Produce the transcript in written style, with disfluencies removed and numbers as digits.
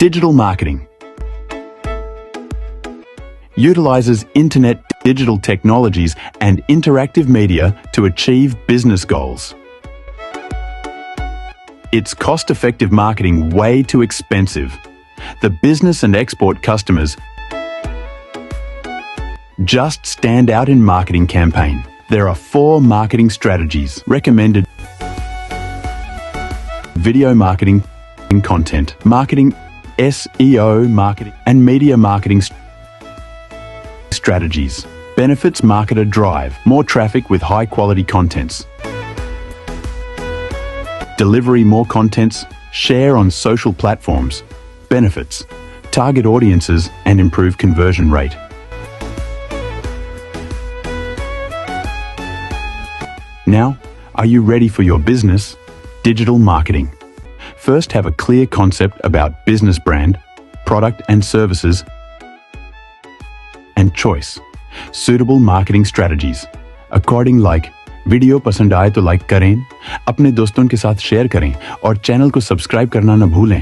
Digital marketing utilizes internet, digital technologies, and interactive media to achieve business goals. It's cost-effective marketing way too expensive. The business and export customers just stand out in marketing campaign. There are 4 marketing strategies recommended. Video marketing, content marketing, SEO marketing, and media marketing strategies. Benefits: marketer drive more traffic with high quality contents. Delivery more contents, share on social platforms. Benefits: target audiences and improve conversion rate. Now, are you ready for your business? Digital marketing. First, have a clear concept about business brand, product and services, and choice. Suitable marketing strategies. According like video पसंद आए तो like करें, अपने दोस्तों के साथ share करें और चैनल को सब्सक्राइब करना न भूलें।